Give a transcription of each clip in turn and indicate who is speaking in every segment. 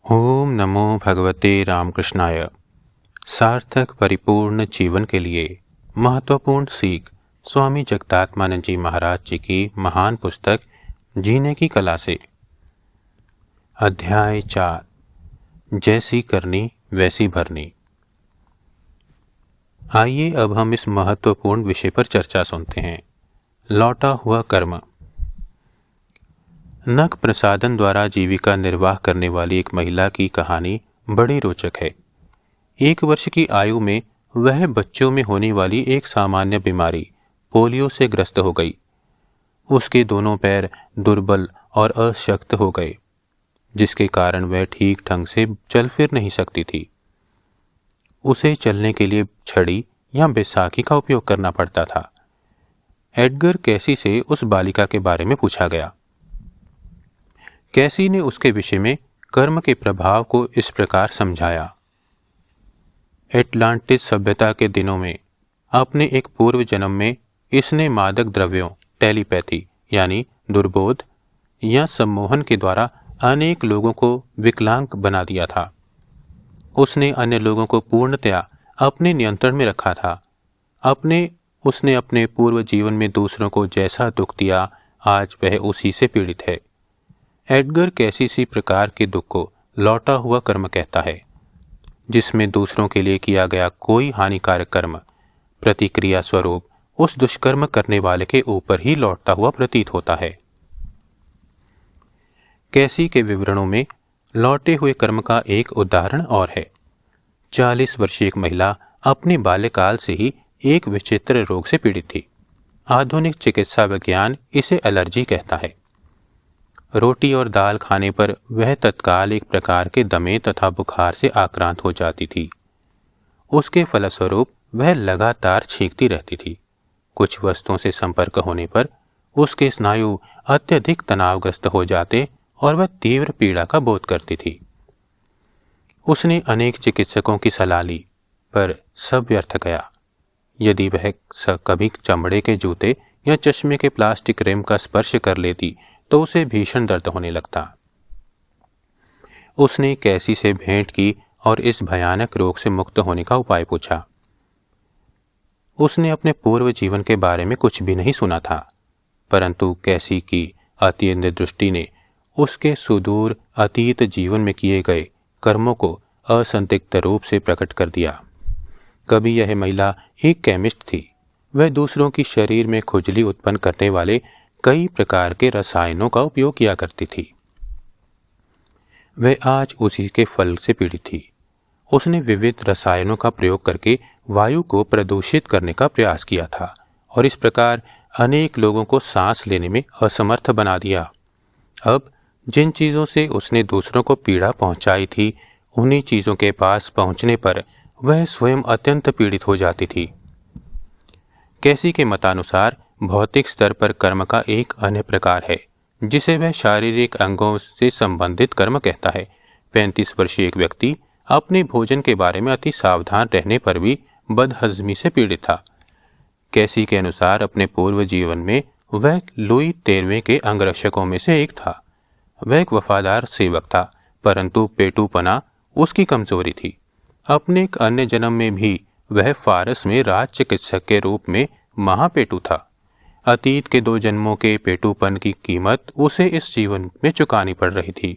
Speaker 1: ओम नमो भगवते रामकृष्णाय। सार्थक परिपूर्ण जीवन के लिए महत्वपूर्ण सीख स्वामी जगदात्मानंद जी महाराज जी की महान पुस्तक जीने की कला से। अध्याय 4, जैसी करनी वैसी भरनी। आइए अब हम इस महत्वपूर्ण विषय पर चर्चा सुनते हैं। लौटा हुआ कर्म। नख प्रसादन द्वारा जीविका निर्वाह करने वाली एक महिला की कहानी बड़ी रोचक है। 1 वर्ष की आयु में वह बच्चों में होने वाली एक सामान्य बीमारी पोलियो से ग्रस्त हो गई। उसके दोनों पैर दुर्बल और अशक्त हो गए, जिसके कारण वह ठीक ढंग से चल फिर नहीं सकती थी। उसे चलने के लिए छड़ी या बैसाखी का उपयोग करना पड़ता था। एडगर कैसी से उस बालिका के बारे में पूछा गया। कैसी ने उसके विषय में कर्म के प्रभाव को इस प्रकार समझाया। एटलांटिस सभ्यता के दिनों में अपने एक पूर्व जन्म में इसने मादक द्रव्यों टेलीपैथी यानी दुर्बोध या सम्मोहन के द्वारा अनेक लोगों को विकलांग बना दिया था। उसने अन्य लोगों को पूर्णतया अपने नियंत्रण में रखा था। उसने अपने पूर्व जीवन में दूसरों को जैसा दुख दिया, आज वह उसी से पीड़ित है। एडगर कैसी प्रकार के दुख को लौटा हुआ कर्म कहता है, जिसमें दूसरों के लिए किया गया कोई हानिकारक कर्म प्रतिक्रिया स्वरूप उस दुष्कर्म करने वाले के ऊपर ही लौटता हुआ प्रतीत होता है। कैसी के विवरणों में लौटे हुए कर्म का एक उदाहरण और है। 40 वर्षीय एक महिला अपने बाल्यकाल से ही एक विचित्र रोग से पीड़ित थी। आधुनिक चिकित्सा विज्ञान इसे एलर्जी कहता है। रोटी और दाल खाने पर वह तत्काल एक प्रकार के दमे तथा बुखार से आक्रांत हो जाती थी। उसके फलस्वरूप वह लगातार छींकती रहती थी। कुछ वस्तुओं से संपर्क होने पर उसके स्नायु अत्यधिक तनावग्रस्त हो जाते और वह तीव्र पीड़ा का बोध करती थी। उसने अनेक चिकित्सकों की सलाह ली, पर सब व्यर्थ गया। यदि वह कभी चमड़े के जूते या चश्मे के प्लास्टिक रिम का स्पर्श कर लेती तो उसे भीषण दर्द होने लगता। उसने कैसी से भेंट की और इस भयानक रोग से मुक्त होने का उपाय पूछा। उसने अपने पूर्व जीवन के बारे में कुछ भी नहीं सुना था, परंतु कैसी की अतीन्द्रिय दृष्टि ने उसके सुदूर अतीत जीवन में किए गए कर्मों को असंदिग्ध रूप से प्रकट कर दिया। कभी यह महिला एक केमिस्ट थी। वह दूसरों की शरीर में खुजली उत्पन्न करने वाले कई प्रकार के रसायनों का उपयोग किया करती थी। वह आज उसी के फल से पीड़ित थी। उसने विविध रसायनों का प्रयोग करके वायु को प्रदूषित करने का प्रयास किया था और इस प्रकार अनेक लोगों को सांस लेने में असमर्थ बना दिया। अब जिन चीजों से उसने दूसरों को पीड़ा पहुंचाई थी, उन्हीं चीजों के पास पहुंचने पर वह स्वयं अत्यंत पीड़ित हो जाती थी। कैसी के मतानुसार भौतिक स्तर पर कर्म का एक अन्य प्रकार है, जिसे वह शारीरिक अंगों से संबंधित कर्म कहता है। 35 वर्षीय एक व्यक्ति अपने भोजन के बारे में अति सावधान रहने पर भी बदहजमी से पीड़ित था। कैसी के अनुसार अपने पूर्व जीवन में वह लुई 13वें के अंगरक्षकों में से एक था। वह एक वफादार सेवक था, परंतु पेटूपना उसकी कमजोरी थी। अपने एक अन्य जन्म में भी वह फारस में राज चिकित्सक के रूप में महापेटू था। अतीत के 2 जन्मों के पेटूपन की कीमत उसे इस जीवन में चुकानी पड़ रही थी।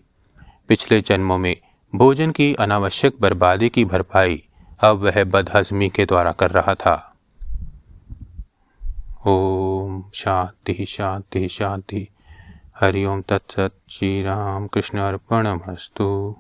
Speaker 1: पिछले जन्मों में भोजन की अनावश्यक बर्बादी की भरपाई अब वह बदहजमी के द्वारा कर रहा था। ओम शांति शांति शांति। हरि ओम तत्सत। श्री राम कृष्ण अर्पणमस्तु।